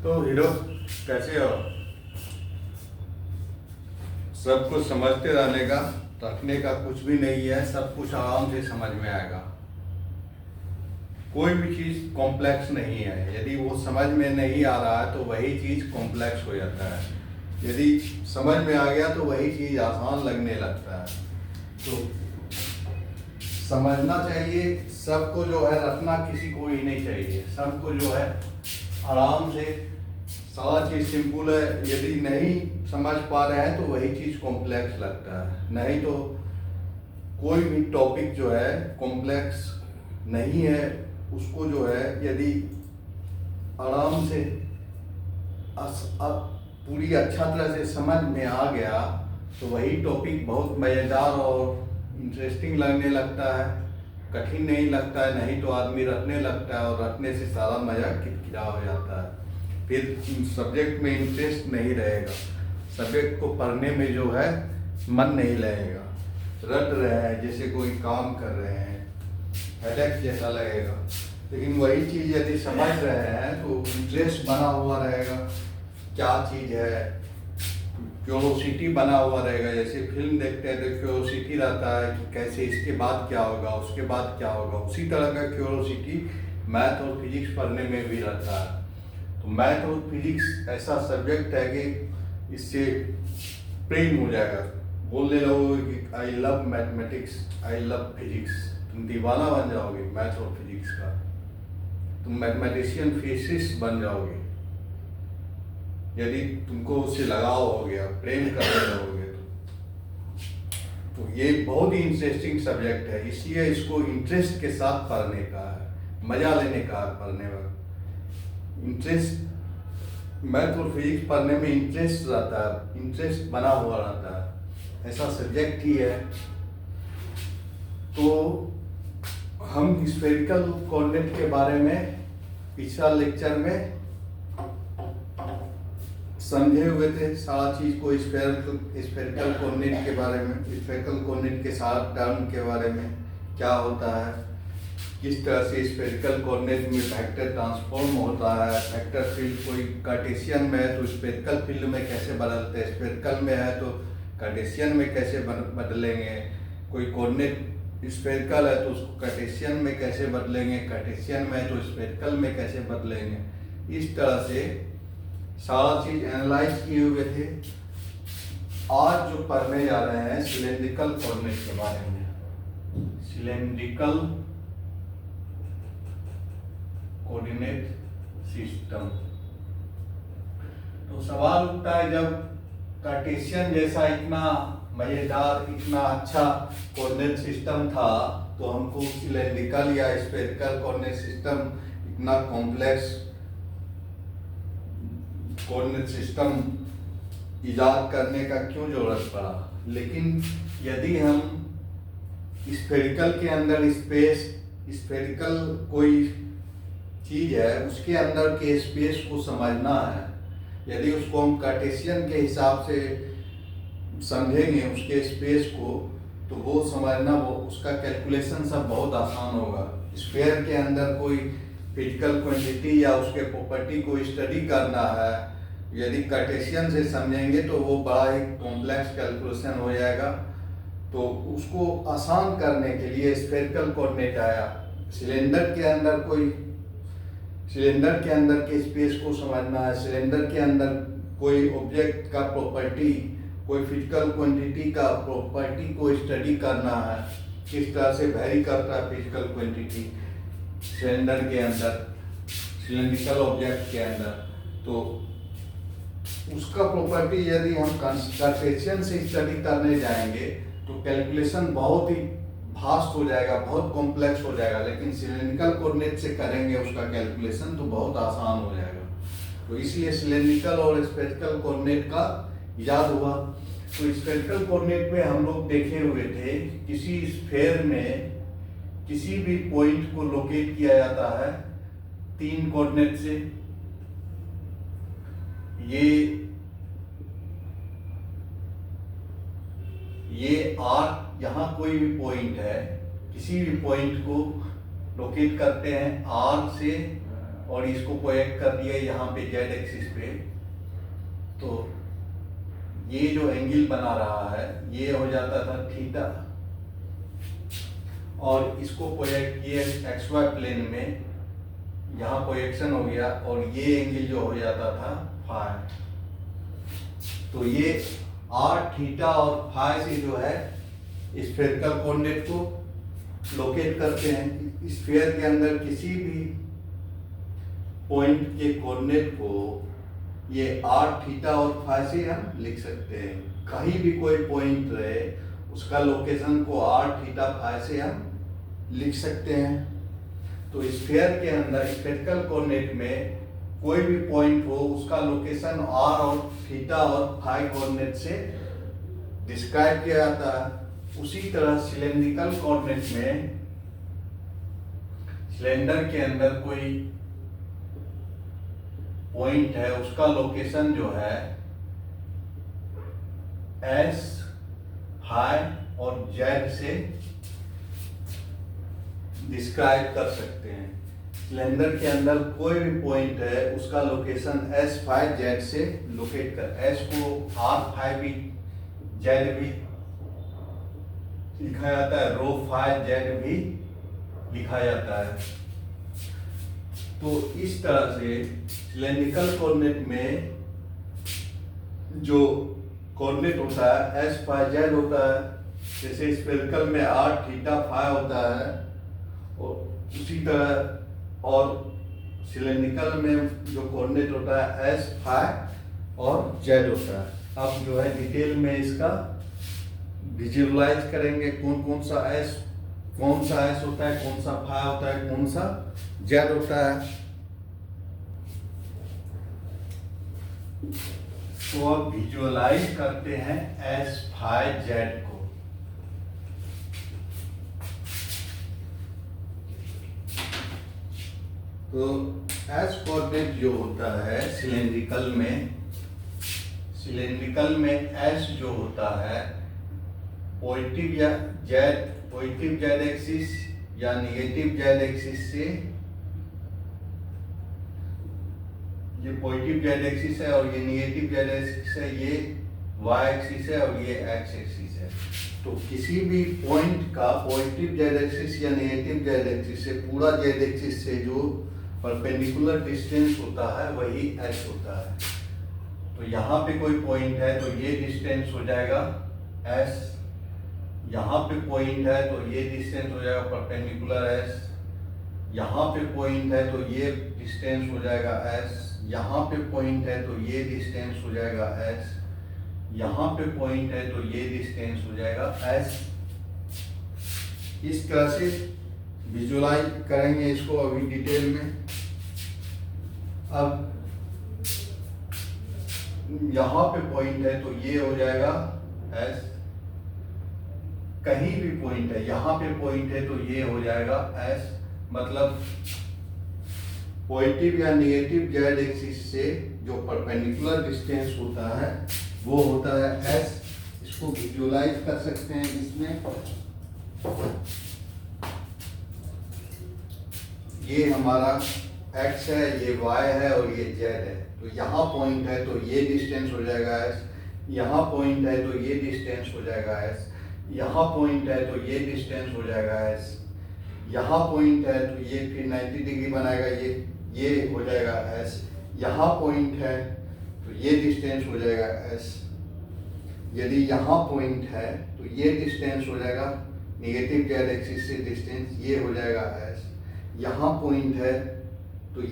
तो हीरो कैसे हो? सब कुछ समझते रहने का, रखने का कुछ भी नहीं है। सब कुछ आराम से समझ में आएगा। कोई भी चीज़ कॉम्प्लेक्स नहीं है। यदि वो समझ में नहीं आ रहा है तो वही चीज़ कॉम्प्लेक्स हो जाता है। यदि समझ में आ गया तो वही चीज़ आसान लगने लगता है। तो समझना चाहिए सबको, जो है रखना किसी को ही नहीं चाहिए। सबको जो है आराम से, सारा चीज़ सिंपल है। यदि नहीं समझ पा रहे हैं तो वही चीज़ कॉम्प्लेक्स लगता है। नहीं तो कोई भी टॉपिक जो है कॉम्प्लेक्स नहीं है, उसको जो है यदि आराम से पूरी अच्छा तरह से समझ में आ गया तो वही टॉपिक बहुत मज़ेदार और इंटरेस्टिंग लगने लगता है। कठिन नहीं लगता है। नहीं तो आदमी रटने लगता है और रटने से सारा मज़ा किरकिरा हो जाता है। फिर सब्जेक्ट में इंटरेस्ट नहीं रहेगा। सब्जेक्ट को पढ़ने में जो है मन नहीं लगेगा। रट रहे हैं जैसे कोई काम कर रहे हैं, हेडेक जैसा लगेगा। लेकिन वही चीज़ यदि समझ रहे हैं तो इंटरेस्ट बना हुआ रहेगा। क्या चीज़ है, क्यूरोसिटी बना हुआ रहेगा। जैसे फिल्म देखते हैं तो क्यूरोसिटी रहता है कि कैसे इसके बाद क्या होगा, उसके बाद क्या होगा। उसी तरह का क्यूरोसिटी मैथ और फिजिक्स पढ़ने में भी रहता है। तो मैथ और फिजिक्स ऐसा सब्जेक्ट है कि इससे प्रेम हो जाएगा। बोलने लगोगे कि I love mathematics, I love physics. तुम दीवाना बन जाओगे मैथ और फिजिक्स का। तुम मैथमेटिशियन फिजिसिस्ट बन जाओगे यदि तुमको उससे लगाव हो गया, प्रेम करने लगोगे तो ये बहुत ही इंटरेस्टिंग सब्जेक्ट है। इसलिए इसको इंटरेस्ट के साथ पढ़ने का है, मजा लेने का है पढ़ने में। इंटरेस्ट, मैथ और फिजिक्स पढ़ने में इंटरेस्ट रहता है, इंटरेस्ट बना हुआ रहता है। ऐसा सब्जेक्ट ही है। तो हम स्फेरिकल कोऑर्डिनेट के बारे में पिछला लेक्चर में समझे हुए थे। सारा चीज को स्फेरिकल कोऑर्डिनेट के बारे में, स्फेरिकल कोऑर्डिनेट के साथ टर्म के बारे में क्या होता है, किस तरह से स्फेरिकल कोऑर्डिनेट में वेक्टर ट्रांसफॉर्म होता है। वेक्टर फील्ड कोई कार्टेशियन में है तो स्फेरिकल फील्ड में कैसे बदलते हैं, स्फेरिकल में है तो कार्टेशियन में कैसे बदलेंगे। कोई कोऑर्डिनेट स्फेरिकल है तो उसको कार्टेशियन में कैसे बदलेंगे, कार्टेशियन में है तो स्फेरिकल में कैसे बदलेंगे। इस तरह से सारा चीज एनालाइज किए हुए थे। आज जो पढ़ने जा रहे हैं सिलेंड्रिकल कोऑर्डिनेट के बारे में। Cylindrical coordinate system. तो सवाल उठता है, जब कार्टेशियन जैसा इतना मजेदार, इतना अच्छा कोऑर्डिनेट सिस्टम था तो हमको सिलेंड्रिकल या स्फेरिकल कोऑर्डिनेट सिस्टम, इतना कॉम्प्लेक्स कोऑर्डिनेट सिस्टम इजाद करने का क्यों जरूरत पड़ा। लेकिन यदि हम स्फेरिकल के अंदर स्पेस, स्फेरिकल कोई चीज है उसके अंदर के स्पेस को समझना है, यदि उसको हम कार्टेशियन के हिसाब से समझेंगे उसके स्पेस को, तो वो समझना, वो उसका कैलकुलेशन सब बहुत आसान होगा। स्फेयर के अंदर कोई फिजिकल क्वांटिटी या उसके प्रॉपर्टी को स्टडी करना है, यदि कार्टेशियन से समझेंगे तो वो बड़ा ही कॉम्प्लेक्स कैलकुलेशन हो जाएगा। तो उसको आसान करने के लिए स्फेरिकल कोऑर्डिनेट आया। सिलेंडर के अंदर कोई, सिलेंडर के अंदर के स्पेस को समझना है, सिलेंडर के अंदर कोई ऑब्जेक्ट का प्रॉपर्टी, कोई फिजिकल क्वांटिटी का प्रॉपर्टी को स्टडी करना है, किस तरह से वेरी करता है फिजिकल क्वांटिटी सिलेंडर के अंदर, सिलेंड्रिकल ऑब्जेक्ट के अंदर। तो उसका प्रॉपर्टी यदि हम कार्टेशियन से स्टडी करने जाएंगे तो कैलकुलेशन बहुत ही फास्ट हो जाएगा, बहुत कॉम्प्लेक्स हो जाएगा। लेकिन सिलेंड्रिकल कोऑर्डिनेट से करेंगे उसका कैलकुलेशन तो बहुत आसान हो जाएगा। तो इसलिए सिलेंड्रिकल और स्फेरिकल कोऑर्डिनेट का इजाद हुआ। तो स्फेरिकल कोऑर्डिनेट में हम लोग देखे हुए थे, किसी स्फेयर में किसी भी पॉइंट को लोकेट किया जाता है 3 कोऑर्डिनेट से। ये R, यहाँ कोई भी पॉइंट है, किसी भी पॉइंट को लोकेट करते हैं R से और इसको प्रोजेक्ट कर दिया यहाँ पे जेड एक्सिस पे, तो ये जो एंगल बना रहा है ये हो जाता था थीटा, और इसको प्रोजेक्ट किए एक्स वाई प्लेन में, यहाँ प्रोजेक्शन हो गया और ये एंगल जो हो जाता था फाई। तो ये आर थीटा और फाई से जो है स्फेरिकल कोऑर्डिनेट को लोकेट करते हैं। स्फीयर के अंदर किसी भी पॉइंट के कोऑर्डिनेट को ये आर थीटा और फाई से हम लिख सकते हैं। कहीं भी कोई पॉइंट रहे उसका लोकेशन को आर थीटा फाई से हम लिख सकते हैं। तो स्फीयर के अंदर स्फेरिकल कोऑर्डिनेट में कोई भी पॉइंट हो उसका लोकेशन आर और थीटा और फाई कोऑर्डिनेट से डिस्क्राइब किया जाता है। उसी तरह सिलेंड्रिकल कोऑर्डिनेट में सिलेंडर के अंदर कोई पॉइंट है उसका लोकेशन जो है एस, फाई और जेड से डिस्क्राइब कर सकते हैं। सिलेंडर के अंदर कोई भी पॉइंट है उसका लोकेशन एस, फाई, जेड से लोकेट कर, एस को आर फाई भी जेड भी लिखा जाता है, रो फाई जेड भी लिखा जाता है। तो इस तरह से सिलेंड्रिकल कोऑर्डिनेट में जो कोऑर्डिनेट होता है एस, फाई, जेड होता है, जैसे स्फेरिकल में आर थीटा फाई होता है, और उसी तरह और सिलेंड्रिकल में जो कोऑर्डिनेट होता है एस, फाई और जेड होता है। अब जो है डिटेल में इसका विजुअलाइज करेंगे कौन कौन सा एस होता है, कौन सा फाई होता है, कौन सा जेड होता है। तो अब विजुअलाइज करते हैं एस, फाई, जेड को। तो एस कोऑर्डिनेट जो होता है सिलेंड्रिकल में एस जो होता है पॉजिटिव या पॉजिटिव जेड एक्सिस या निगेटिव जेड एक्सिस से, ये पॉजिटिव जेड एक्सिस है और ये निगेटिव जेड एक्सिस है, ये वाई एक्सिस है और ये एक्स एक्सिस है। तो किसी भी पॉइंट का पॉजिटिव जेड एक्सिस या नेगेटिव जेड एक्सिस से, पूरा जेड एक्सिस से जो परपेंडिकुलर डिस्टेंस होता है वही एस होता है। तो यहाँ पे कोई पॉइंट है तो ये डिस्टेंस हो जाएगा एस, यहाँ पे पॉइंट है तो ये डिस्टेंस हो जाएगा परपेंडिकुलर एस, यहाँ पे पॉइंट है तो ये डिस्टेंस हो जाएगा एस, यहाँ पे पॉइंट है तो ये डिस्टेंस हो जाएगा एस, यहाँ पे पॉइंट है तो ये डिस्टेंस हो जाएगा एस। इस तरह से विजुअलाइज करेंगे इसको अभी डिटेल में। अब यहाँ पे पॉइंट है तो ये हो जाएगा एस, कहीं भी पॉइंट है, यहाँ पे पॉइंट है तो ये हो जाएगा एस। मतलब पॉजिटिव या नेगेटिव जेड एक्सिस से जो परपेंडिकुलर डिस्टेंस होता है वो होता है एस। इसको विजुअलाइज कर सकते हैं इसमें। ये हमारा x है, ये y है और ये z है। तो यहाँ पॉइंट है तो ये डिस्टेंस हो जाएगा s, यहाँ पॉइंट है तो ये डिस्टेंस हो जाएगा s, यहाँ पॉइंट है तो ये डिस्टेंस हो जाएगा s, यहाँ पॉइंट है तो ये फिर 90 डिग्री बनाएगा, ये हो जाएगा s, यहाँ पॉइंट है तो ये डिस्टेंस हो जाएगा s। यदि यहाँ पॉइंट है तो ये डिस्टेंस हो जाएगा नेगेटिव जेड एक्सिस से डिस्टेंस, ये हो जाएगा s। यहाँ पॉइंट है तो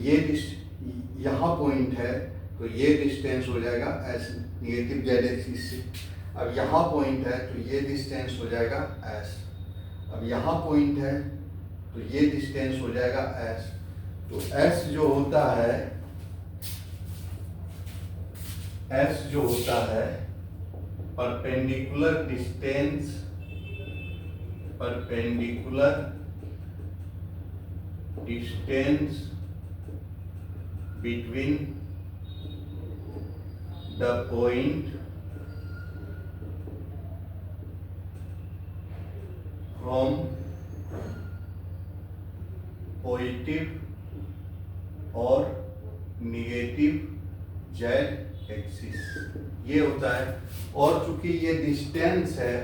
यहाँ पॉइंट है तो ये डिस्टेंस हो जाएगा s नेगेटिव जेड एक्सिस से। अब यहाँ पॉइंट है तो ये डिस्टेंस हो जाएगा s। अब यहाँ पॉइंट है तो ये डिस्टेंस हो जाएगा s। तो s जो होता है perpendicular distance between the point from positive और निगेटिव जेड एक्सिस, ये होता है। और चूंकि ये डिस्टेंस है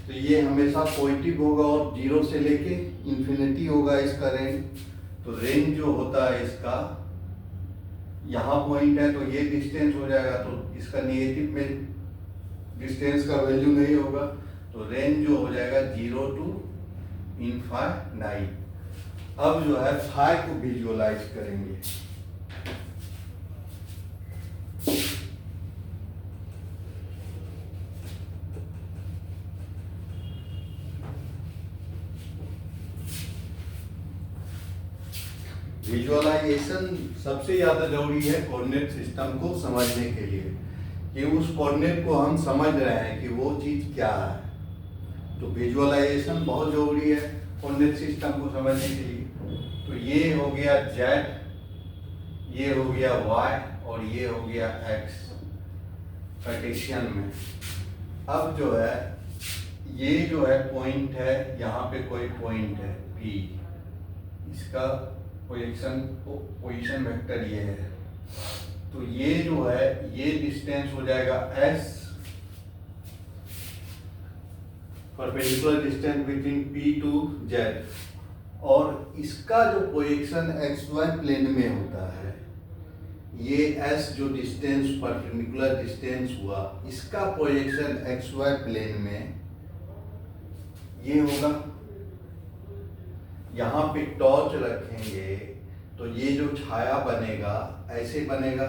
तो ये हमेशा पॉजिटिव होगा और जीरो से लेके इन्फिनिटी होगा इसका रेंज। तो रेंज जो होता है इसका, यहाँ पॉइंट है तो ये डिस्टेंस हो जाएगा, तो इसका निगेटिव में डिस्टेंस का वैल्यू नहीं होगा, तो रेंज जो हो जाएगा 0 to इनफाइनाइट। अब जो है फाई को विजुअलाइज करेंगे। विजुअलाइजेशन सबसे ज्यादा जरूरी है कोऑर्डिनेट सिस्टम को समझने के लिए, कि उस कोऑर्डिनेट को हम समझ रहे हैं कि वो चीज क्या है। तो विजुअलाइजेशन बहुत जरूरी है कोऑर्डिनेट सिस्टम को समझने के लिए। तो ये हो गया जेड, ये हो गया वाई और ये हो गया एक्स कार्टेशियन में। अब जो है ये जो है पॉइंट है, यहाँ पे कोई पॉइंट है P, इसका पोजीशन वेक्टर ये है। तो ये जो है ये डिस्टेंस हो जाएगा S, perpendicular distance between P to Z, और इसका जो प्रोजेक्शन XY प्लेन में होता है, ये S जो डिस्टेंस परपेंडिकुलर डिस्टेंस हुआ, इसका प्रोजेक्शन XY प्लेन में ये होगा। यहाँ पे टॉर्च रखेंगे तो ये जो छाया बनेगा ऐसे बनेगा,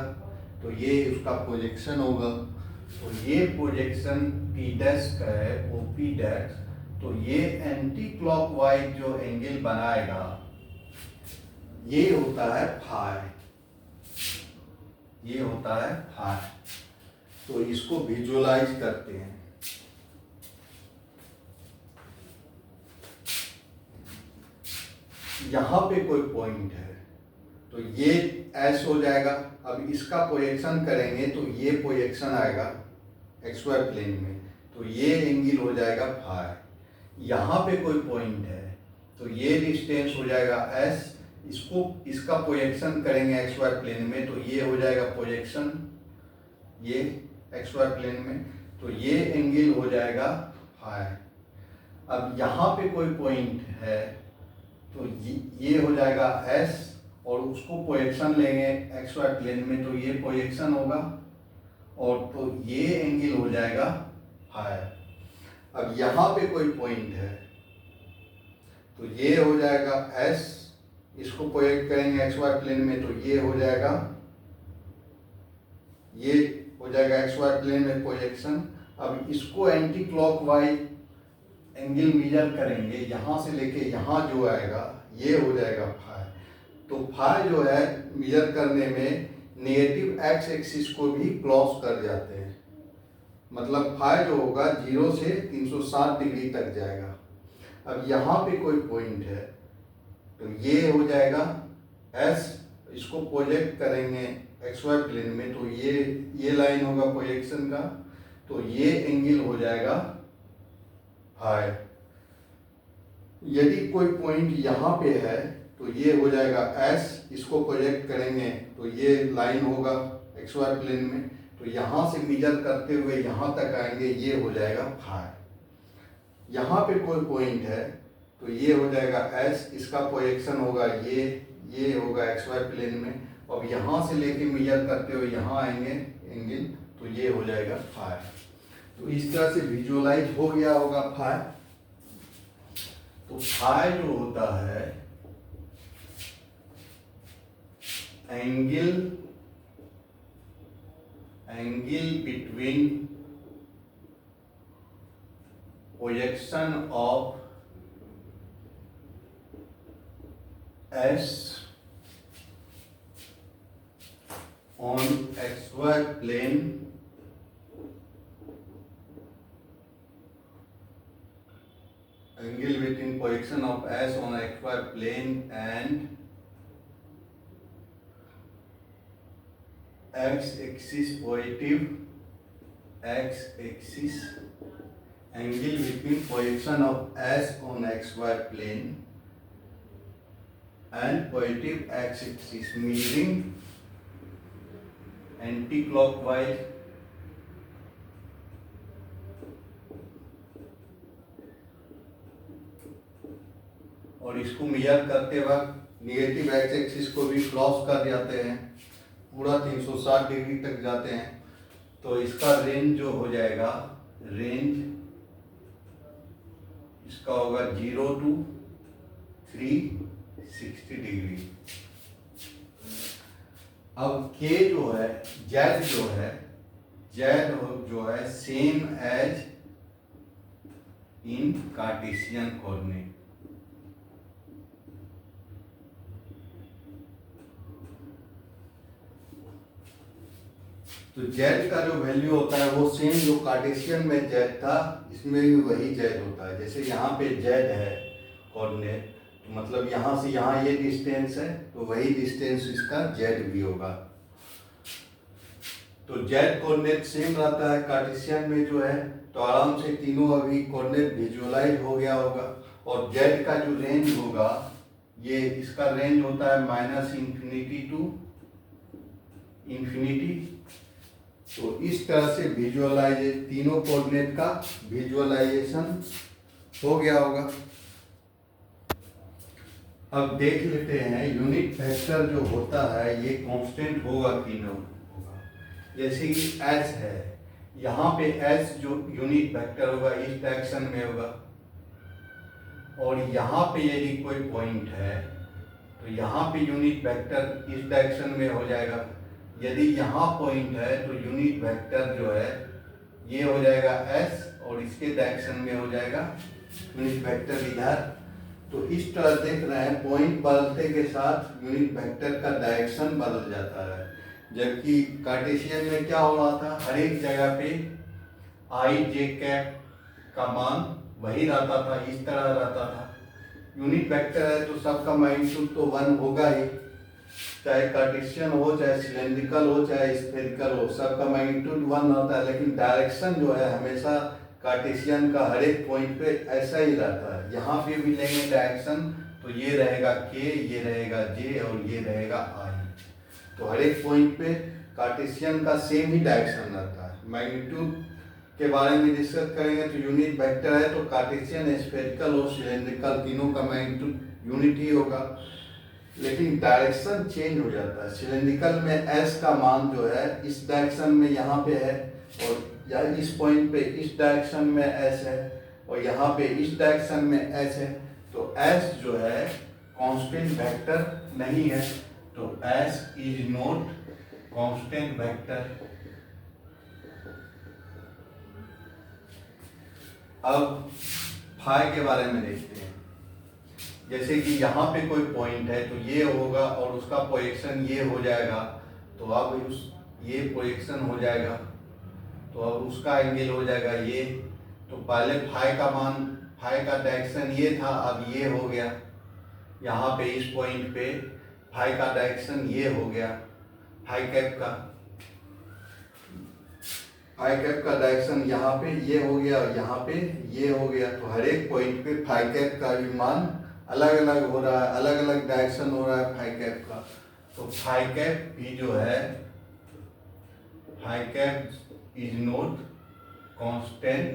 तो ये उसका प्रोजेक्शन होगा। तो ये प्रोजेक्शन P डैश का है, OP डैश। तो ये एंटी क्लॉकवाइज जो एंगल बनाएगा ये होता है फाई, ये होता है फाई। तो इसको विजुअलाइज करते हैं। यहां पे कोई पॉइंट है तो ये S हो जाएगा। अब इसका प्रोजेक्शन करेंगे तो ये प्रोजेक्शन आएगा XY प्लेन में, तो ये एंगल हो जाएगा फाई। यहाँ पे कोई पॉइंट है तो ये डिस्टेंस हो जाएगा S, इसका प्रोजेक्शन करेंगे XY प्लेन में तो ये हो जाएगा प्रोजेक्शन ये XY प्लेन में, तो ये एंगल हो जाएगा फाई। अब यहाँ पे कोई पॉइंट है तो ये हो जाएगा S, और उसको प्रोजेक्शन लेंगे XY प्लेन में तो ये प्रोजेक्शन होगा, और तो ये एंगल हो जाएगा फाई। अब यहाँ पे कोई पॉइंट है तो ये हो जाएगा S, इसको प्रोजेक्ट करेंगे XY प्लेन में तो ये हो जाएगा XY प्लेन में प्रोजेक्शन। अब इसको एंटी क्लॉकवाइज एंगल मेजर करेंगे, यहाँ से लेके यहाँ जो आएगा ये हो जाएगा फाई। तो फाई जो है मेजर करने में नेगेटिव एक्स एक्सिस को भी क्रॉस कर जाते हैं, मतलब फाई जो होगा 0 से 360 डिग्री तक जाएगा। अब यहाँ पे कोई पॉइंट है तो ये हो जाएगा S, इसको प्रोजेक्ट करेंगे XY प्लेन में तो ये लाइन होगा प्रोजेक्शन का, तो ये एंगल हो जाएगा फाई। यदि कोई पॉइंट यहाँ पे है तो ये हो जाएगा S, इसको प्रोजेक्ट करेंगे तो ये लाइन होगा XY प्लेन में, तो यहाँ से मेजर करते हुए यहाँ तक आएंगे, ये हो जाएगा फाई। यहाँ पे कोई पॉइंट है तो ये हो जाएगा S, इसका प्रोजेक्शन होगा ये होगा XY प्लेन में, और यहाँ से लेके मेजर करते हुए यहाँ आएंगे एंगल, तो ये हो जाएगा फाई। तो इस तरह से विजुअलाइज हो गया होगा फाई। तो फाई जो होता है angle between projection of S on XY plane angle between projection of S on XY plane and X axis positive X axis angle between projection of S on XY plane and positive x-axis, measuring anti-clockwise और इसको major करते वक्त negative x-axis को भी cross कर जाते हैं, पूरा 360 डिग्री तक जाते हैं। तो इसका रेंज जो हो जाएगा, रेंज इसका होगा 0 to 360 डिग्री। अब K जो है, Z जो है same as in Cartesian coordinate. तो Z का जो वैल्यू होता है वो सेम जो कार्टेशियन में Z था, इसमें भी वही Z होता है। जैसे यहाँ पे Z है कोऑर्डिनेट, तो मतलब यहाँ से यहाँ ये डिस्टेंस है, तो वही डिस्टेंस इसका Z भी होगा। तो Z कोऑर्डिनेट सेम रहता है कार्टेशियन में जो है, तो आराम से तीनों अभी कोऑर्डिनेट विजुअलाइज हो गया होगा। और Z का जो रेंज होगा, ये इसका रेंज होता है -∞ to ∞। तो इस तरह से विजुअलाइजेशन, तीनों कोऑर्डिनेट का विजुअलाइजेशन हो गया होगा। अब देख लेते हैं यूनिट वेक्टर जो होता है ये कांस्टेंट होगा कि नहीं होगा। जैसे कि h है, यहाँ पे h जो यूनिट वेक्टर होगा इस डायरेक्शन में होगा, और यहाँ पे यदि कोई पॉइंट है तो यहाँ पे यूनिट वेक्टर इस डायरेक्शन में हो जाएगा। यदि यहाँ पॉइंट है तो यूनिट वेक्टर जो है ये हो जाएगा s, और इसके डायरेक्शन में हो जाएगा यूनिट वेक्टर इधर। तो इस तरह देख रहे हैं, पॉइंट बदलते के साथ यूनिट वेक्टर का डायरेक्शन बदल जाता है। जबकि कार्टेशियन में क्या हो रहा था, हर एक जगह पे आई जे कैप का मान वही रहता था, इस तरह रहता था। यूनिट वेक्टर है तो सबका मैग्नीट्यूड तो 1 होगा ही, चाहे कार्टेशियन हो, चाहे सिलेंड्रिकल हो, चाहे स्फेरिकल हो, सबका मैग्नीट्यूड 1 रहता है। लेकिन डायरेक्शन जो है हमेशा कार्टेशियन का हर एक पॉइंट पे ऐसा ही रहता है। यहाँ पे भी लेंगे डायरेक्शन तो ये रहेगा K, ये रहेगा J और ये रहेगा I। तो हर एक पॉइंट पे कार्टेशियन का सेम ही डायरेक्शन रहता है। मैग्नीट्यूड के बारे में डिस्कस करेंगे तो यूनिट वेक्टर है तो कार्टेशियन, स्फेरिकल और सिलेंड्रिकल तीनों का मैग्नीट्यूड यूनिट ही होगा, लेकिन डायरेक्शन चेंज हो जाता है। सिलेंड्रिकल में s का मान जो है इस डायरेक्शन में यहाँ पे है, और या इस पॉइंट पे इस डायरेक्शन में s है, और यहाँ पे इस डायरेक्शन में s है। तो s जो है कांस्टेंट वेक्टर नहीं है, तो s is not constant vector. अब फाई के बारे में देखते हैं। जैसे कि यहाँ पे कोई पॉइंट है तो ये होगा और उसका प्रोजेक्शन ये हो जाएगा, तो अब ये प्रोजेक्शन हो जाएगा, तो अब उसका एंगल हो जाएगा ये। तो पहले फाई का मान, फाई का डायरेक्शन ये था, अब ये हो गया। यहाँ पे इस पॉइंट पे फाई का डायरेक्शन ये हो गया, फाई कैप का डायरेक्शन यहाँ पे ये हो गया और यहाँ पे ये हो गया। तो हर एक पॉइंट पे फाई कैप का भी मान अलग अलग हो रहा है, अलग अलग डायरेक्शन हो रहा है फाई कैप का। तो फाई कैप भी जो है, phi cap is not constant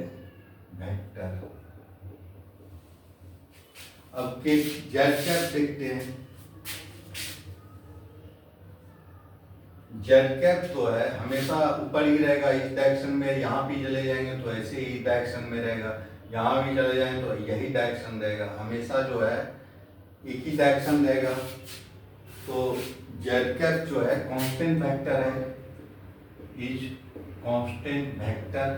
vector. अब के जेड कैप देखते हैं। जेड कैप तो है हमेशा ऊपर ही रहेगा इस डायरेक्शन में, यहाँ भी चले जाएंगे तो ऐसे ही डायरेक्शन में रहेगा, यहाँ भी चले जाएंगे तो यही डायरेक्शन रहेगा, हमेशा जो है एक ही डायरेक्शन रहेगा। तो जेड कैप जो है कांस्टेंट वेक्टर है, इज कांस्टेंट वेक्टर।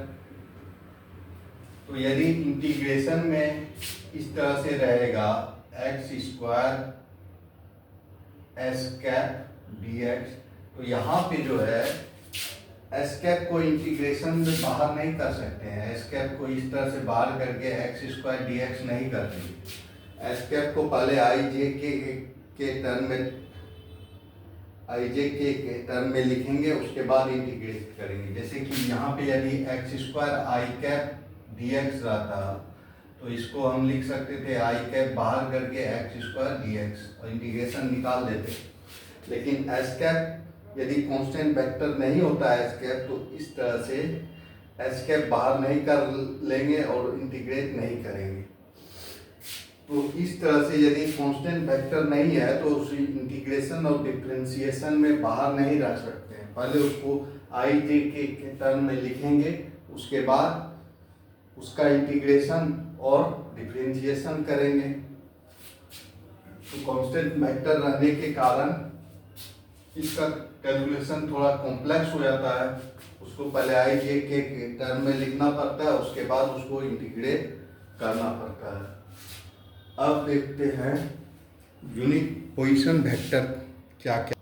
तो यदि इंटीग्रेशन में इस तरह से रहेगा x² s कैप dx, तो यहाँ पे जो है एस कैप को इंटीग्रेशन में बाहर नहीं कर सकते हैं। एस कैप को इस तरह से बाहर करके x² dx नहीं कर देंगे। एस कैप को पहले आई जे के टर्म में लिखेंगे, उसके बाद इंटीग्रेट करेंगे। जैसे कि यहाँ पे यदि x² i कैप dx रहता तो इसको हम लिख सकते थे आई कैप बाहर करके एक्स स्क्वायर डी एक्स और इंटीग्रेशन निकाल देते। लेकिन एस कैप यदि कांस्टेंट वेक्टर नहीं होता है एस कैप, तो इस तरह से एस कैप बाहर नहीं कर लेंगे और इंटीग्रेट नहीं करेंगे। तो इस तरह से यदि कांस्टेंट वेक्टर नहीं है तो उस इंटीग्रेशन और डिफरेंशिएशन में बाहर नहीं रख सकते हैं। पहले उसको आई जे के टर्म में लिखेंगे, उसके बाद उसका इंटीग्रेशन और डिफरेंशिएशन करेंगे। तो कांस्टेंट वेक्टर रहने के कारण इसका कैलकुलेशन थोड़ा कॉम्प्लेक्स हो जाता है। उसको पहले आई जे के टर्म में लिखना पड़ता है, उसके बाद उसको इंटीग्रेट करना पड़ता है। अब देखते हैं यूनिक पोजीशन वेक्टर क्या क्या।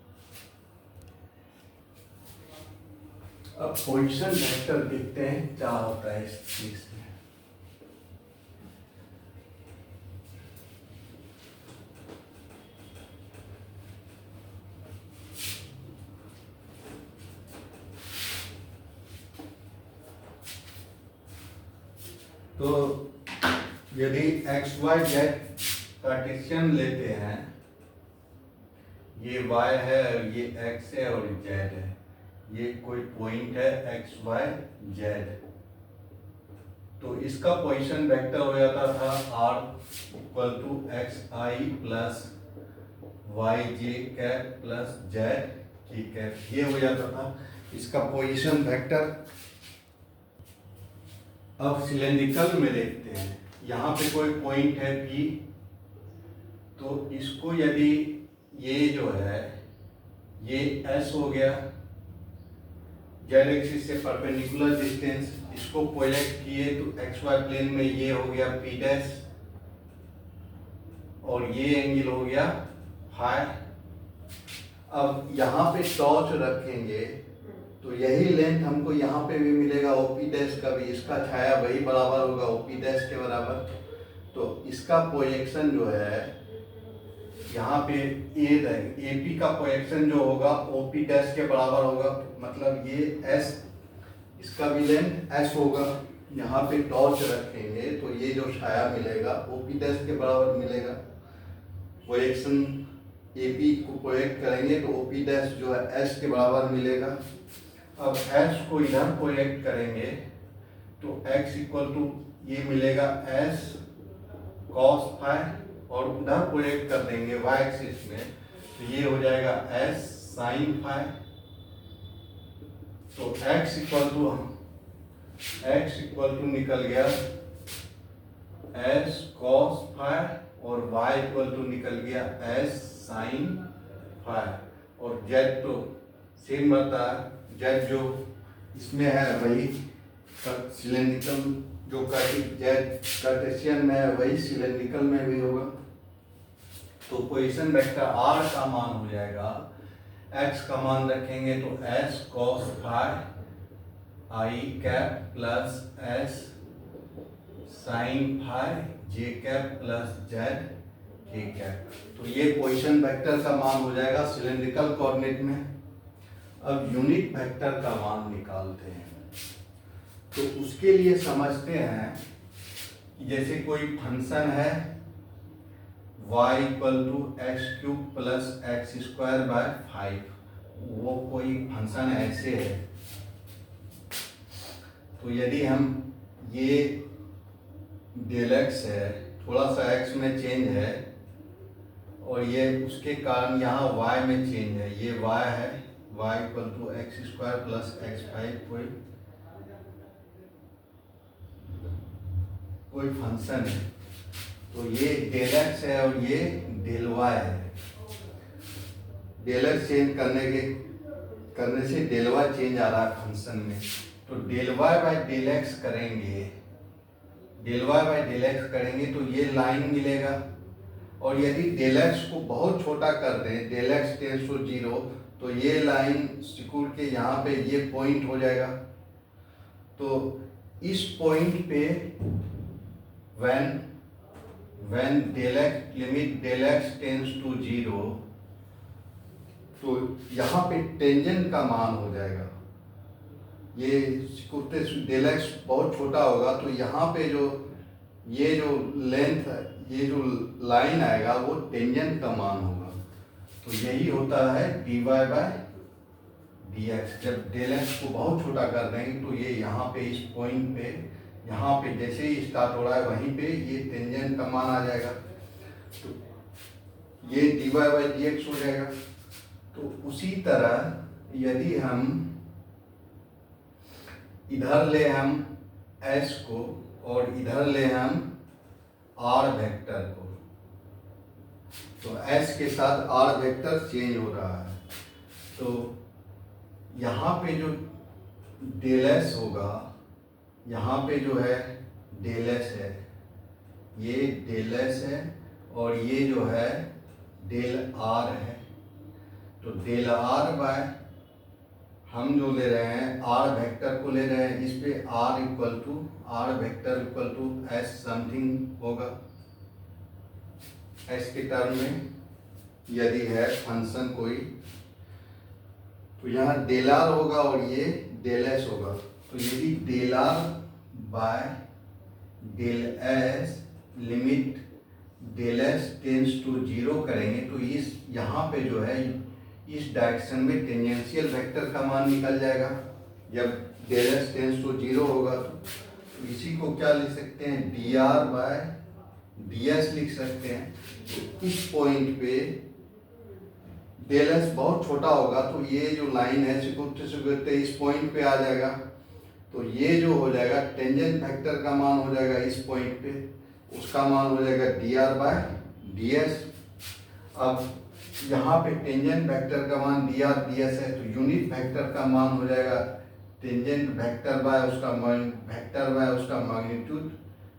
अब पोजीशन वेक्टर देखते हैं क्या होता है इस चीज में। तो यदि एक्स वाई जेड कार्टेशियन लेते हैं, ये y है और ये x है और z है, ये कोई पॉइंट है एक्स वाई जेड, तो इसका पोजीशन वेक्टर हो जाता था r equal to x i plus y j cap plus Z के कैप, ये हो जाता था इसका पोजीशन वेक्टर। अब सिलेंड्रिकल में देखते हैं, यहाँ पे कोई पॉइंट है P, तो इसको यदि ये जो है ये S हो गया, जेड एक्सिस से परपेंडिकुलर डिस्टेंस, इसको प्रोजेक्ट किए तो एक्स वाई प्लेन में ये हो गया P डैश और ये एंगल हो गया फाई। अब यहाँ पे टॉर्च रखेंगे तो यही लेंथ हमको यहाँ पे भी मिलेगा, ओपी डैश का भी, इसका छाया वही बराबर होगा ओपी डैश के बराबर। तो इसका प्रोजेक्शन जो है यहाँ पे एपी का प्रोजेक्शन जो होगा ओपी डैश के बराबर होगा, मतलब ये एस, इसका भी लेंथ एस होगा। यहाँ पे टॉर्च रखेंगे तो ये जो छाया मिलेगा ओपी डैश के बराबर मिलेगा। प्रोजेक्शन एपी को प्रोजेक्ट करेंगे तो ओपी डैश जो है एस के बराबर मिलेगा। अब एस को इधर प्रोजेक्ट करेंगे तो x इक्वल टू ये मिलेगा s cos फाई, और उधर प्रोजेक्ट कर देंगे y एक्सिस में तो ये हो जाएगा s sin फाई। तो x इक्वल टू निकल गया s cos फाई और y इक्वल टू निकल गया s sin फाई, और z तो सेम रहता है, जेड जो इसमें है वही सिलेंड्रिकल, जो जेड कार्टेशियन में है वही सिलेंड्रिकल में भी होगा। तो पोजीशन वेक्टर आर का मान हो जाएगा, एक्स का मान रखेंगे तो S cos phi I cap plus S sine phi J cap plus Z के कैप। तो ये पोजीशन वेक्टर का मान हो जाएगा सिलेंड्रिकल कोऑर्डिनेट में। अब यूनिट वेक्टर का मान निकालते हैं, तो उसके लिए समझते हैं कि जैसे कोई फंक्शन है y equal to x cube plus x square by 5, वो कोई फंक्शन ऐसे है, तो यदि हम ये डेल एक्स है, थोड़ा सा x में चेंज है और ये उसके कारण यहाँ y में चेंज है, ये y है, y equal to x square plus x five कोई फंक्शन है, तो ये डेल एक्स है और ये डेल वाई है। डेल एक्स चेंज करने से डेल वाई चेंज आ रहा है फंक्शन में, तो del Y by del X करेंगे, del Y by del X करेंगे तो ये लाइन मिलेगा, और यदि डेल एक्स को बहुत छोटा कर दें, डेल एक्स टेंड्स टू 0, तो ये लाइन सिकुड़ के यहाँ पे ये पॉइंट हो जाएगा। तो इस पॉइंट पे when del x limit del x tends to 0, तो यहाँ पे टेंजेंट का मान हो जाएगा, ये सिकुड़ते del x बहुत छोटा होगा, तो यहाँ पे जो ये जो लेंथ, ये जो लाइन आएगा वो टेंजेंट का मान होगा। तो यही होता है dy बाय dx। जब डेल एक्स को बहुत छोटा कर देंगे तो ये यहाँ पे इस पॉइंट पे, यहाँ पे जैसे ही स्टार्ट हो रहा है वहीं पे ये टेंजेंट का मान आ जाएगा। तो ये dy बाय dx हो जाएगा। तो उसी तरह यदि हम इधर ले हम s को और इधर ले हम r वेक्टर को, तो s के साथ r वेक्टर चेंज हो रहा है। तो यहाँ पे जो डेल एस होगा, यहाँ पे जो है डेल एस है, ये डेल एस है और ये जो है डेल आर है। तो डेल आर बाय हम जो ले रहे हैं आर वेक्टर को ले रहे हैं, इस पे r equal to r vector equal to s something होगा एस के टर्म में यदि है फंक्शन कोई। तो यहाँ डेल आर होगा और ये डेल एस होगा। तो यदि del r by del s limit del s tends to zero करेंगे तो इस यहाँ पे जो है इस डायरेक्शन में टेंजेंशियल वेक्टर का मान निकल जाएगा। जब del s tends to zero होगा तो इसी को क्या लिख सकते हैं, d are by D s लिख सकते हैं। तो इस पॉइंट पे डेल एस बहुत छोटा होगा तो ये जो लाइन है सिकुड़ते सिकुड़ते इस पॉइंट पे आ जाएगा। तो ये जो हो जाएगा टेंजेंट वेक्टर का मान हो जाएगा इस पॉइंट पे, उसका मान हो जाएगा D R by D s. अब यहाँ पे टेंजेंट वेक्टर का मान डी आर डी एस है, तो यूनिट वेक्टर का मान हो जाएगा टेंजेंट वेक्टर बाय उसका वेक्टर बाय उसका मैग्नीट्यूड।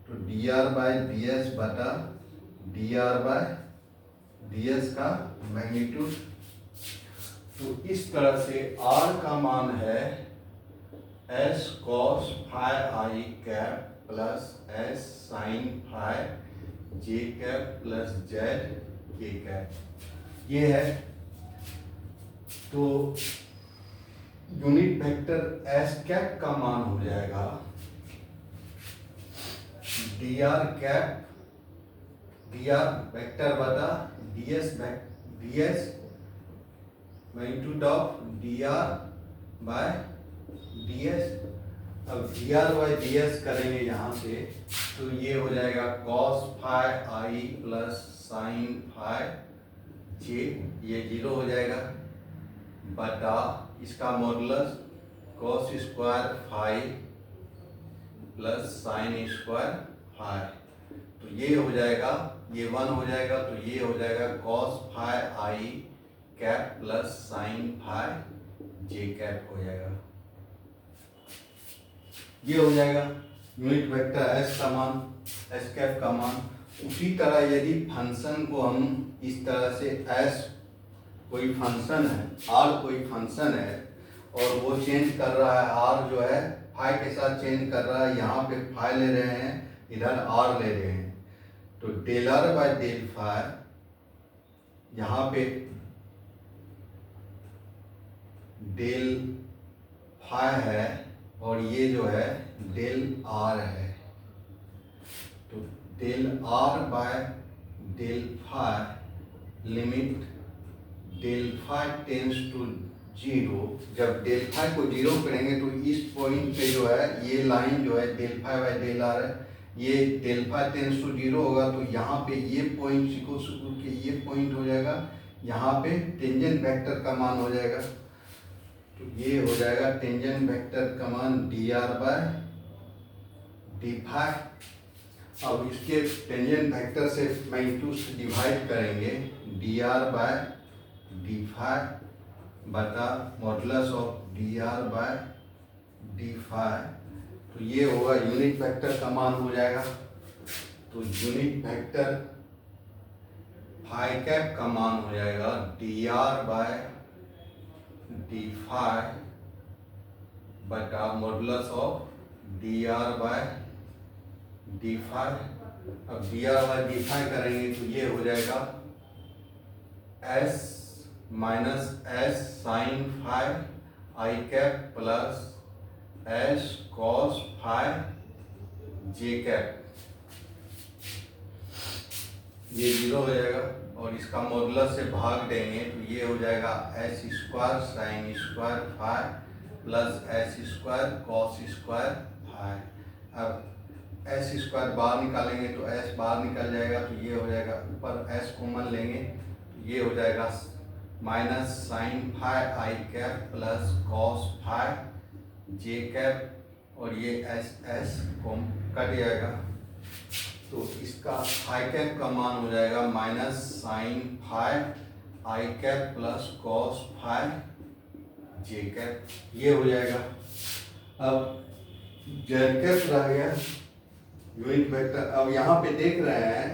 तो D are by D S बटा D are by D S का मैग्नीट्यूड। तो इस तरह से r का मान है s cos phi I cap plus s sin phi j cap plus z k cap, ये है। तो यूनिट वेक्टर s कैप का मान हो जाएगा dr कैप dr वेक्टर बता ds magnitude of dr by ds। अब dr बाय ds करेंगे यहाँ से तो ये हो जाएगा cos phi I plus sin phi j, ये जीरो हो जाएगा बटा इसका modulus cos square phi plus sin square phi। तो ये हो जाएगा, ये वन हो जाएगा तो ये हो जाएगा cos phi I cap plus sin phi j cap हो जाएगा। ये हो जाएगा यूनिट वेक्टर s का मान, s कैप का मान। उसी तरह यदि फंक्शन को हम इस तरह से s कोई फंक्शन है, r कोई फंक्शन है और वो चेंज कर रहा है, r जो है फाई के साथ चेंज कर रहा है, यहाँ पे फाई ले रहे हैं इधर r ले रहे हैं। तो del r by del phi, यहाँ पे डेल फाई है और ये जो है डेल आर है। तो del r by del phi limit del phi tends to zero. जब डेल फाई को जीरो करेंगे तो इस पॉइंट पे जो है ये लाइन जो है del phi by del r है, ये del phi tends to zero होगा। तो यहाँ पे ये पॉइंट सिकुड़ सिकुड़ के ये पॉइंट हो जाएगा, यहाँ पे टेंजेंट वेक्टर का मान हो जाएगा। तो ये हो जाएगा टेंजेंट वेक्टर का मान D are by D phi. अब इसके टेंजेंट वेक्टर से मैग्नीट्यूड से डिवाइड करेंगे, D are by D phi बता modulus of D R by D phi. तो ये होगा यूनिट वेक्टर का मान हो जाएगा। तो यूनिट वेक्टर फाई कैप का मान हो जाएगा D R by D phi बटा modulus of D R by D phi. अब D are by D phi करेंगे तो ये हो जाएगा s minus S sine phi I cap plus s cos phi j cap. ये 0 हो जाएगा और इसका मॉडुलस से भाग देंगे तो ये हो जाएगा s square sine square phi plus s square cos square phi. अब एस स्क्वायर बाहर निकालेंगे तो एस बाहर निकल जाएगा तो ये हो जाएगा, ऊपर एस कॉमन लेंगे तो ये हो जाएगा minus sine phi I cap plus cos phi J cap और ये एस एस कॉम कट जाएगा तो इसका आई कैप का मान हो जाएगा minus sine phi I cap plus cos phi J cap, ये हो जाएगा। अब जेड कैप रह गया यूनिट वेक्टर। अब यहाँ पे देख रहे हैं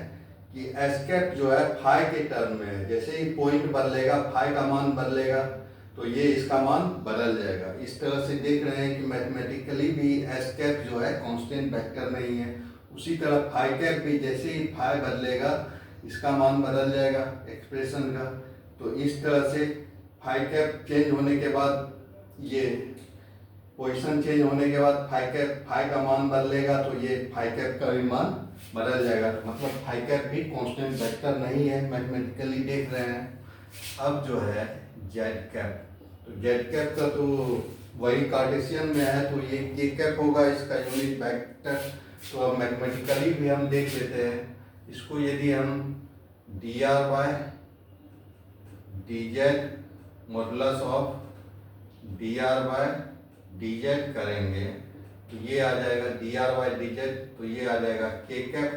कि एस कैप जो है फाई के टर्म में है, जैसे ही पॉइंट बदलेगा फाई का मान बदलेगा तो ये इसका मान बदल जाएगा। इस तरह से देख रहे हैं कि मैथमेटिकली भी एस कैप जो है कांस्टेंट वेक्टर नहीं है, उसी तरह फाई कैप भी जैसे ही फाई बदलेगा इसका मान बदल जाएगा एक्सप्रेशन का। तो इस तरह से फाई कैप चेंज होने के बाद, ये पोजीशन चेंज होने के बाद फाई का मान बदलेगा तो ये फाई कैप का भी मान बदल जाएगा। मतलब फाई कैप भी कांस्टेंट वेक्टर नहीं है, मैथमेटिकली देख रहे हैं। अब जो है जेड कैप, तो जेड कैप का तो वही कार्टेशियन में है तो ये जे कैप होगा इसका यूनिट वेक्टर। तो अब मैथमेटिकली भी हम देख लेते हैं इसको। यदि हम d are by d z modulus of D R by d z करेंगे तो ये आ जाएगा D R by d z, तो ये आ जाएगा के कैप,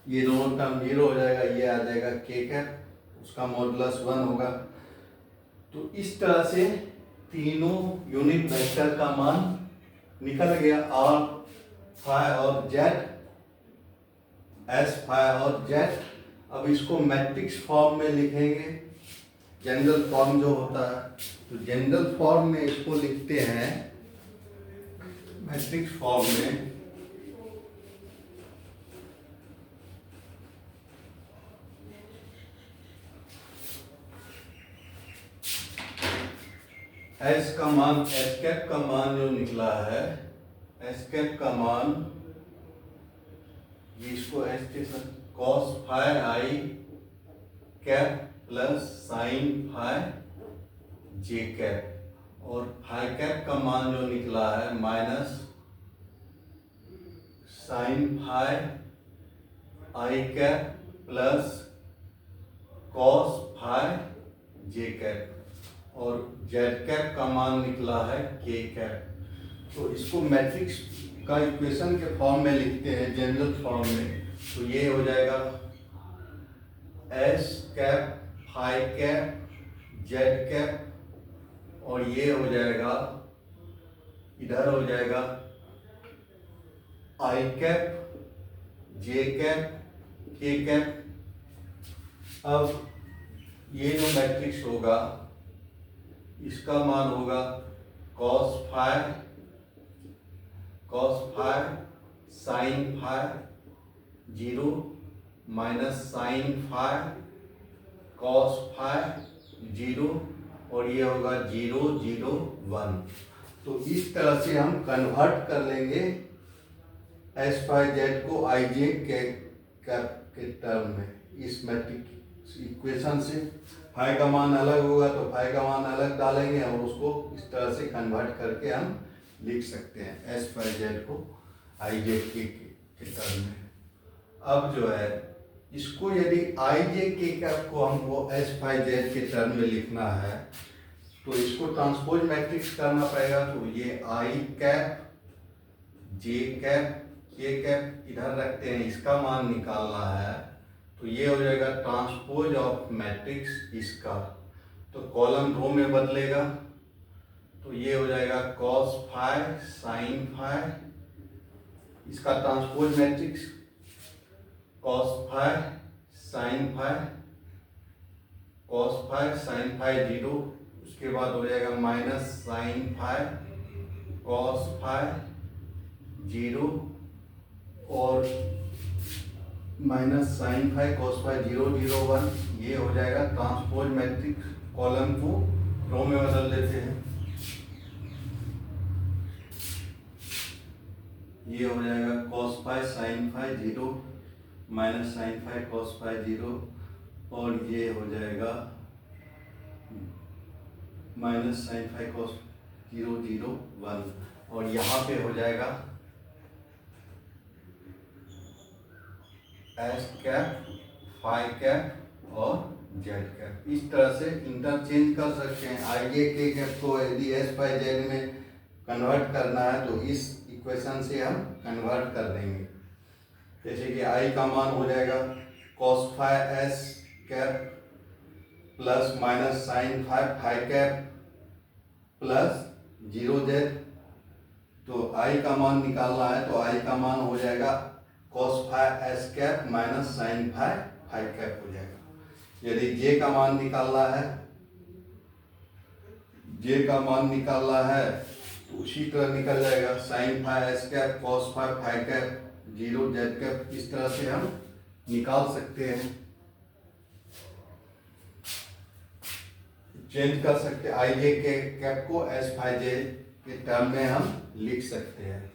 ये दोनों टर्म 0 हो जाएगा, ये आ जाएगा के कैप, उसका मॉडुलस 1 होगा। तो इस तरह से तीनों यूनिट वेक्टर का मान निकल गया। और फाई और जेड, एस फाई और जेड। अब इसको मैट्रिक्स फॉर्म में लिखेंगे, जनरल फॉर्म जो होता है। तो जनरल फॉर्म में इसको लिखते हैं मैट्रिक्स फॉर्म में। एस का मान, एस कैप का मान जो निकला है, एस कैप का मान, इसको एस के साथ cos phi I cap plus sign phi J cap, और फाई कैप का मान जो निकला है minus sine phi I cap plus cos phi J cap, और जेड कैप का मान निकला है के कैप। तो इसको मैट्रिक्स का इक्वेशन के फॉर्म में लिखते हैं, जनरल फॉर्म में। तो ये हो जाएगा s cap phi cap z cap, और ये हो जाएगा, इधर हो जाएगा i cap j cap k cap. अब ये जो मैट्रिक्स होगा इसका मान होगा cos phi sine phi 0 minus sine phi cos phi 0, और ये होगा 0 0 1। तो इस तरह से हम कन्वर्ट कर लेंगे एस फाई जेड को आई जे के टर्म में। इस मैट्रिक्स इक्वेशन से फाई का मान अलग होगा तो फाई का मान अलग डालेंगे और उसको इस तरह से कन्वर्ट करके हम लिख सकते हैं एस फाई जेड को आई जे के टर्म में। अब जो है इसको यदि आई जे के कैप को हमको एस फाई जेड के टर्म में लिखना है तो इसको ट्रांसपोज मैट्रिक्स करना पड़ेगा। तो ये आई cap j cap k cap इधर रखते हैं, इसका मान निकालना है। तो ये हो जाएगा ट्रांसपोज ऑफ मैट्रिक्स इसका, तो कॉलम रो में बदलेगा। तो ये हो जाएगा कॉस फाई साइन फाई, इसका transpose matrix cos phi sine phi, cos phi sine phi 0, उसके बाद हो जाएगा minus sine phi cos phi 0, और minus sine phi cos phi 0 0 1। ये हो जाएगा ट्रांसपोज मैट्रिक्स, कॉलम को रो में बदल देते हैं। ये हो जाएगा cos phi sine phi 0 minus sine phi cos phi 0 और ये हो जाएगा माइनस साइन फाइव कॉस 0 0 1 और यहाँ पे हो जाएगा एस कैप फाइव कैप और जेड कैप। इस तरह से इंटरचेंज कर सकते हैं। आई जे के कैप को यदि एस बाई जेड में कन्वर्ट करना है तो इस इक्वेशन से हम कन्वर्ट कर देंगे। जैसे कि आई का मान हो जाएगा cos phi s cap plus minus sine phi cap plus 0 z. तो आई का मान निकालना है तो आई का मान हो जाएगा cos phi s cap minus sine phi cap हो जाएगा। यदि जे का मान निकालना है, जे का मान निकालना है तो उसी तरह निकल जाएगा sine phi s cap cos phi cap 0 z cap. इस तरह से हम निकाल सकते हैं, चेंज कर सकते हैं। आई जे के कैप को एस फाइव जे के टर्म में हम लिख सकते हैं।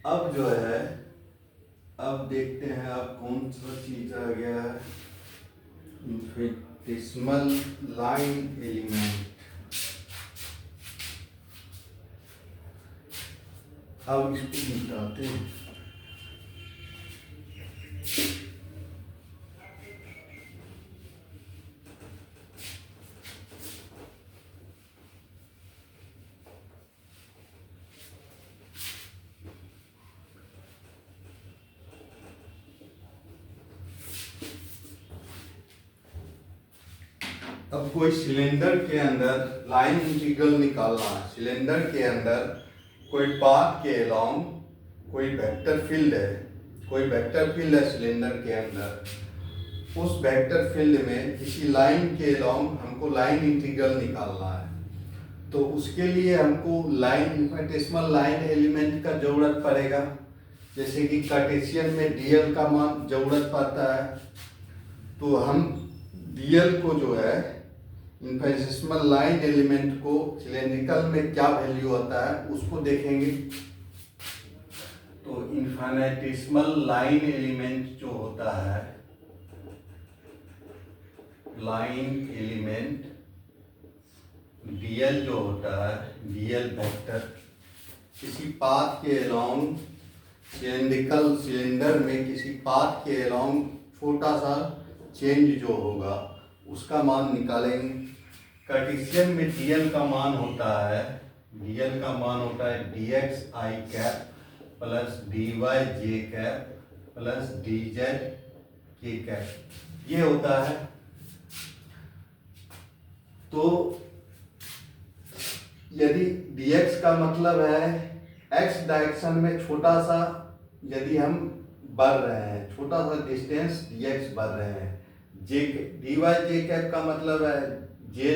अब जो है, अब देखते हैं अब कौन सा चीज आ गया है, इन्फिनिटेसिमल लाइन एलिमेंट। अब इसको मिटाते हैं। अब कोई सिलेंडर के अंदर लाइन इंटीग्रल निकालना है। सिलेंडर के अंदर कोई पाथ के अलोंग कोई वेक्टर फील्ड है, कोई वेक्टर फील्ड है सिलेंडर के अंदर। उस वेक्टर फील्ड में किसी लाइन के अलोंग हमको लाइन इंटीग्रल निकालना है। तो उसके लिए हमको लाइन इन्फिनिटेसिमल लाइन एलिमेंट का जरूरत पड़ेगा। जैसे कि कार्टेशियन में डीएल का मान जरूरत पड़ता है, तो हम डीएल को जो है इन्फिनिटेसिमल लाइन एलिमेंट को सिलेंड्रिकल में क्या वैल्यू होता है उसको देखेंगे। तो इन्फिनिटेसिमल लाइन एलिमेंट जो होता है, लाइन एलिमेंट डीएल जो होता है, डीएल वेक्टर किसी पाथ के अलोंग सिलेंड्रिकल सिलेंडर में किसी पाथ के अलोंग छोटा सा चेंज जो होगा उसका मान निकालेंगे। कार्टेशियन में डीएल का मान होता है, डीएल का मान होता है dx आई कैप प्लस dy जे कैप प्लस dz के कैप, ये होता है। तो यदि dx का मतलब है x डायरेक्शन में छोटा सा, यदि हम बढ़ रहे हैं, छोटा सा डिस्टेंस dx बढ़ रहे हैं। जे dy जे कैप का मतलब है जे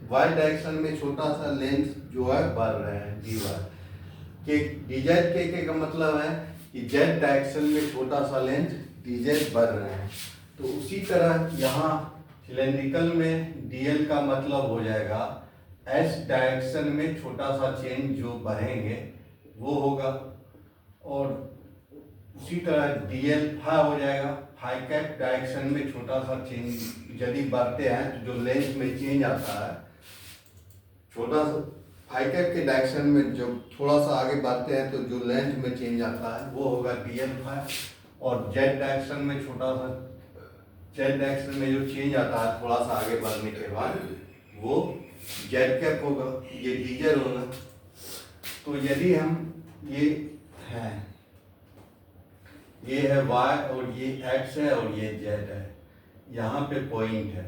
वाई डायरेक्शन में छोटा सा लेंथ जो है बढ़ रहे हैं dy के। dz के का मतलब है कि z डायरेक्शन में छोटा सा लेंथ dz बढ़ रहे हैं। तो उसी तरह यहाँ सिलेंड्रिकल में dl का मतलब हो जाएगा s डायरेक्शन में छोटा सा चेंज जो बढ़ेंगे वो होगा। और उसी तरह dl फाइव हो जाएगा, फाइव कैप डायरेक्शन में छोटा सा चेंज यदि बढ़ते हैं तो जो लेंथ में चेंज आता है, छोटा सा फाइव कैप के डायरेक्शन में जो थोड़ा सा आगे बढ़ते हैं तो जो लेंथ में चेंज आता है वो होगा dl फाइव। और जेड डायरेक्शन में छोटा सा, जेड डायरेक्शन में जो चेंज आता है थोड़ा सा आगे बढ़ने के बाद वो जेड कैप होगा, ये dz होगा। तो यदि हम ये है, ये है y और ये x है और ये z है, यहाँ पे पॉइंट है।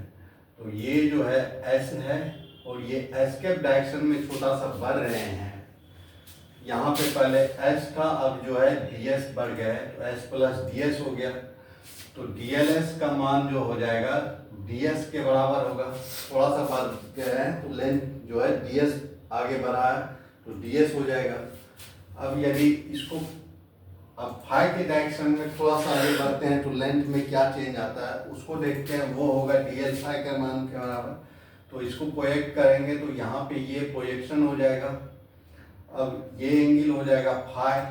तो ये जो है s है और ये s कैप डायरेक्शन में छोटा सा बढ़ रहे हैं। यहाँ पे पहले s था, अब जो है ds बढ़ गया है तो s प्लस ds हो गया। तो dls का मान जो हो जाएगा ds के बराबर होगा। थोड़ा सा बढ़ गया है तो लेंथ जो है ds आगे बढ़ा है तो ds हो जाएगा। अब यदि इसको अब फाइव के डायरेक्शन में थोड़ा सा आगे बढ़ते हैं तो लेंथ में क्या चेंज आता है उसको देखते हैं, वो होगा dl फाइव के मान के बराबर। तो इसको प्रोजेक्ट करेंगे तो यहाँ पे ये प्रोजेक्शन हो जाएगा। अब ये एंगल हो जाएगा फाइव।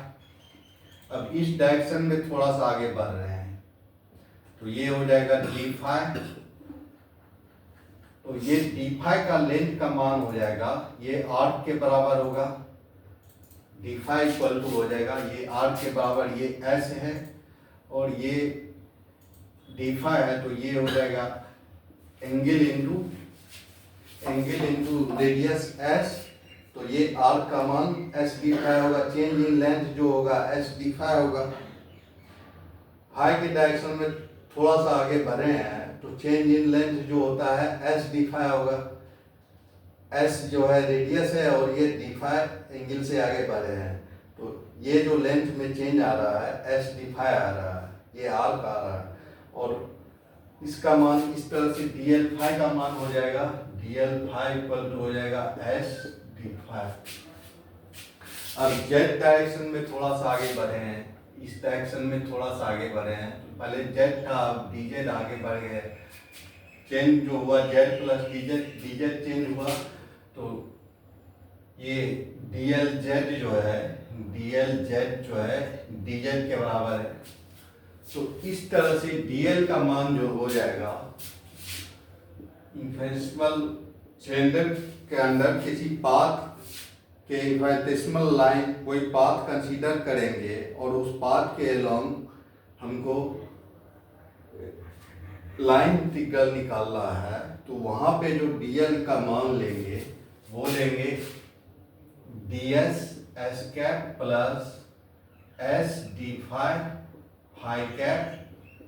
अब इस डायरेक्शन में थोड़ा सा आगे बढ़ रहे हैं तो ये हो जाएगा डी फाई। तो ये डी फाई का लेंथ का मान हो जाएगा, ये आर्क के बराबर होगा, डी फाई इक्वल टू हो जाएगा, ये आर्क के बराबर ये एस है और ये डी फाई है, तो ये हो जाएगा एंगल इंटू रेडियस एस। तो ये आर्क का मान एस डी फाई होगा, चेंज इन लेंथ जो होगा एस डी फाई होगा। फाई के डायरेक्शन में थोड़ा सा आगे बढ़े हैं तो चेंज इन लेंथ जो होता है एस डी फाई होगा। एस जो है रेडियस है और ये डी फाई एंगल से आगे बढ़े हैं, तो ये जो लेंथ में चेंज आ रहा है एस डी फाई आ रहा है, ये आर्क आ रहा है। और इसका मान इस तरह से डी एल फाई का मान हो जाएगा, d l phi equal to हो जाएगा एस डी फाई। अब जेड डायरेक्शन में थोड़ा सा आगे बढ़े हैं, इस डायरेक्शन में थोड़ा सा आगे बढ़े हैं, तो पहले जेड था अब डी जेड आगे बढ़ गए, चेंज जो हुआ Z plus D Z change हुआ, तो ये डी एल जेड जो है डी जेड के बराबर है। तो इस तरह से डी एल का मान जो हो जाएगा, इन्फिनिटेसिमल सिलेंडर के अंदर किसी पाथ के इन्फिनिटेसिमल लाइन कोई पाथ कंसीडर करेंगे और उस पाथ के अलोंग हमको लाइन इंटीग्रल निकालना है, तो वहां पे जो डीएल का मान लेंगे वो लेंगे ds s cap plus s d phi phi cap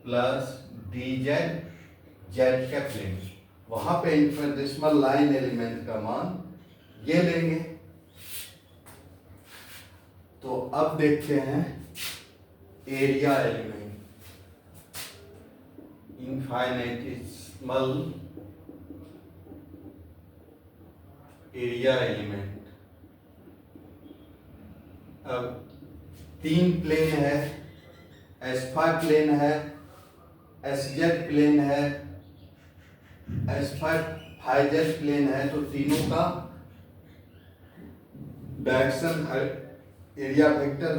plus dz z cap लेंगे। वहां पे इन्फिनिटेसिमल लाइन एलिमेंट का मान ये लेंगे। तो अब देखते हैं एरिया एलिमेंट, इनफाइनेटिसिमल एरिया एलिमेंट। अब तीन प्लेन है, एस फाई प्लेन है, एस जेड प्लेन है, एस फाई जेड प्लेन है, तो तीनों का डायरेक्शन एरिया वेक्टर,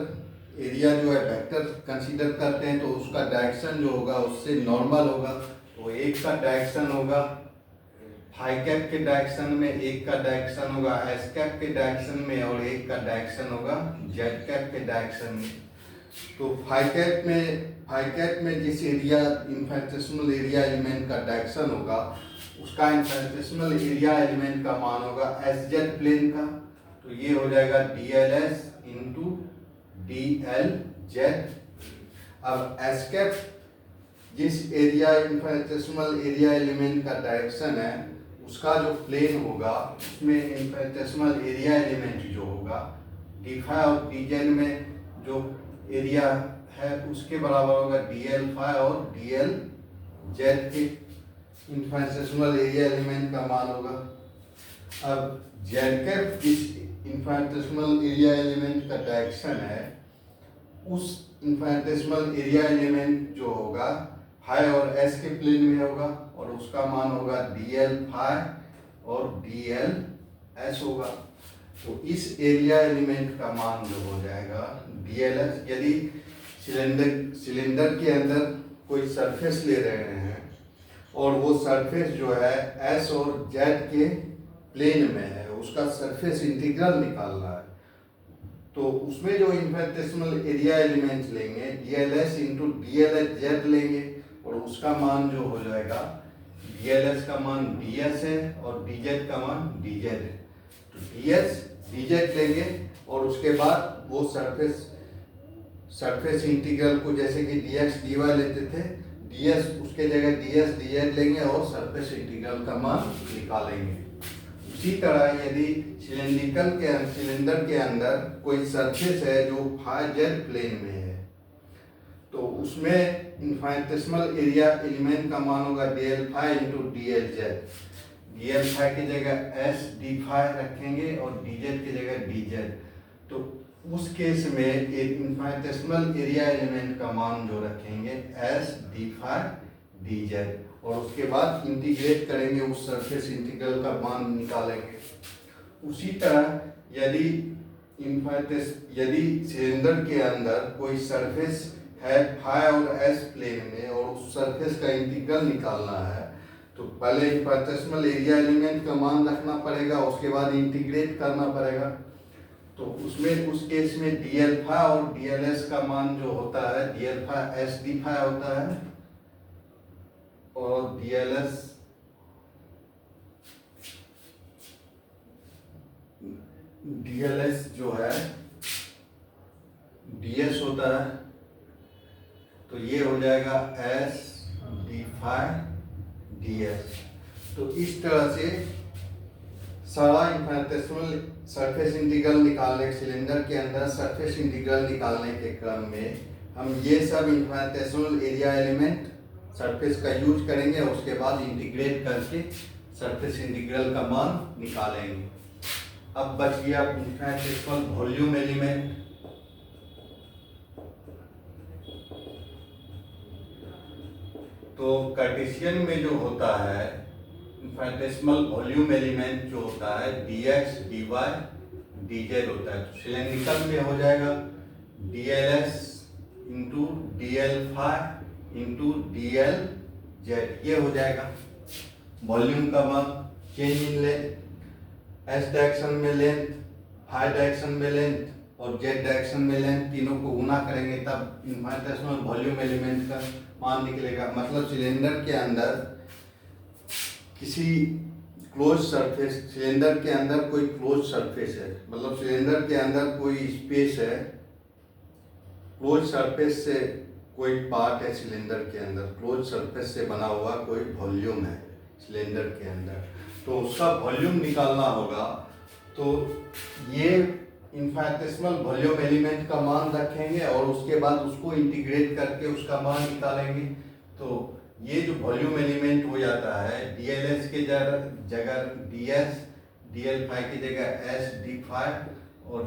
एरिया जो है वेक्टर कंसीडर करते हैं, तो उसका डायरेक्शन जो होगा उससे नॉर्मल होगा, तो एक का डायरेक्शन होगा फाई कैप के डायरेक्शन में, एक का डायरेक्शन होगा एस कैप के डायरेक्शन में और एक का डायरेक्शन होगा जेड कैप के डायरेक्शन में। तो फाई कैप में जिस एरिया इन्फिनिटेसिमल एरिया एलिमेंट का डायरेक्शन होगा उसका इन्फिनिटेसिमल एरिया एलिमेंट का मान होगा एस जेड प्लेन का, तो ये हो जाएगा d l S into d l Z. अब एस कैप जिस एरिया इन्फिनिटेसिमल एरिया एलिमेंट का डायरेक्शन है उसका जो प्लेन होगा उसमें इन्फिनिटेसिमल एरिया एलिमेंट जो होगा डी फाई और डी जेड में जो एरिया है उसके बराबर होगा डी एल फाई और डी एल जेड के इन्फिनिटेसिमल एरिया एलिमेंट का मान होगा। अब जेड कैप जिस इन्फिनिटेसिमल एरिया एलिमेंट का डायरेक्शन है उस इन्फिनिटेसिमल एरिया एलिमेंट जो होगा फाई और एस के प्लेन में होगा और उसका मान होगा डी एल फाई और डी एल एस होगा। तो इस एरिया एलिमेंट का मान जो हो जाएगा डी एल एस, यदि सिलेंडर के अंदर कोई सरफेस ले रहे हैं और वो सरफेस जो है एस और जेड के प्लेन में है, उसका सरफेस इंटीग्रल निकालना है, तो उसमें जो इन्फिनिटेसिमल एरिया एलिमेंट लेंगे D l S into d l S Z लेंगे और उसका मान जो हो जाएगा डी एल एस का मान डी एस है और डी जेड का मान डी जेड है। तो डी एस डी जेड लेंगे और उसके बाद वो सरफेस इंटीग्रल को जैसे कि डी एक्स डी वाई लेते थे, डी एस उसके जगह डी एस डी जेड लेंगे और सरफेस इंटीग्रल का मान निकालेंगे। इसी तरह यदि सिलेंडर के अंदर कोई सरफेस है जो फाई जेड प्लेन में है, तो उसमें इन्फिनिटेसिमल एरिया एलिमेंट का मान होगा d l phi into d l z. D l phi की जगह एस डी फाई रखेंगे और डी जेड की जगह डी जेड। तो उस केस में एक इन्फिनिटेसिमल एरिया एलिमेंट का मान जो रखेंगे s d phi d z और उसके बाद इंटीग्रेट करेंगे, उस सरफेस इंटीग्रल का मान निकालेंगे। उसी तरह यदि सिलेंडर के अंदर कोई सरफेस है फाई और एस प्लेन में और उस सरफेस का इंटीग्रल निकालना है, तो पहले इनफिनिटेसिमल एरिया एलिमेंट का मान रखना पड़ेगा, उसके बाद इंटीग्रेट करना पड़ेगा। तो उसमें उस केस में डी अल्फा और डी एल एस का मान जो होता है, d alpha s d phi होता है और डी एल एस जो है ds होता है। तो ये हो जाएगा s d फाई ds। तो इस तरह से सारा इनफिनिटेसिमल सरफेस इंटीग्रल निकालने, सिलेंडर के अंदर सरफेस इंटीग्रल निकालने के क्रम में हम ये सब इनफिनिटेसिमल एरिया एलिमेंट सरफेस का यूज करेंगे, उसके बाद इंटीग्रेट करके सरफेस इंटीग्रल का मान निकालेंगे। अब बच गया इनफिनिटेसिमल वॉल्यूम एलिमेंट। तो कार्टेशियन में जो होता है इनफिनिटेसिमल वॉल्यूम एलिमेंट जो होता है dx dy dz होता है। तो सिलेंड्रिकल में हो जाएगा dls into dl phi into dl z, ये हो जाएगा वॉल्यूम का मान। Change in length, s direction में लेंथ, फाई डायरेक्शन में लेंथ और जेड डायरेक्शन में लेंथ, तीनों को गुना करेंगे तब इनफिनिटेसिमल वॉल्यूम एलिमेंट का मान निकलेगा। मतलब सिलेंडर के अंदर किसी क्लोज सरफेस, सिलेंडर के अंदर कोई क्लोज सरफेस है, मतलब सिलेंडर के अंदर कोई स्पेस है, क्लोज सरफेस से कोई पार्ट है सिलेंडर के अंदर, क्लोज सरफेस से बना हुआ कोई वॉल्यूम है सिलेंडर के अंदर, तो उसका वॉल्यूम निकालना होगा। तो ये इनफिनिटेसिमल वॉल्यूम एलिमेंट का मान रखेंगे और उसके बाद उसको इंटीग्रेट करके उसका मान निकालेंगे। तो ये जो वॉल्यूम एलिमेंट हो जाता है डीएलएस के जगह डीएस, डीएल फाई की जगह एस डी फाई और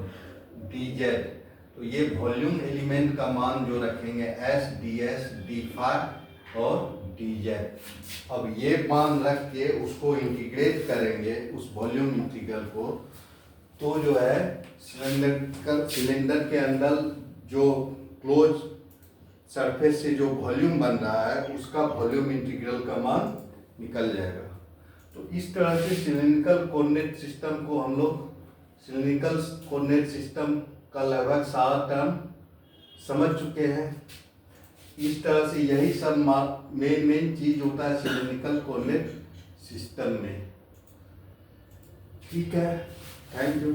डीजेड। तो ये वॉल्यूम एलिमेंट का मान जो रखेंगे s d s d phi और dz। अब ये मान रख के उसको इंटीग्रेट करेंगे उस वॉल्यूम इंटीग्रल को, तो जो है सिलेंडर के अंदर जो क्लोज सरफेस से जो वॉल्यूम बन रहा है उसका वॉल्यूम इंटीग्रल का मान निकल जाएगा। तो इस तरह से सिलिंड्रिकल कोऑर्डिनेट सिस्टम को हम लोग, सिलिंड्रिकल कोऑर्डिनेट सिस्टम का लगभग सारा टर्म समझ चुके हैं। इस तरह से यही सब मेन चीज होता है सिलिंड्रिकल कोऑर्डिनेट सिस्टम में। ठीक है, थैंक यू।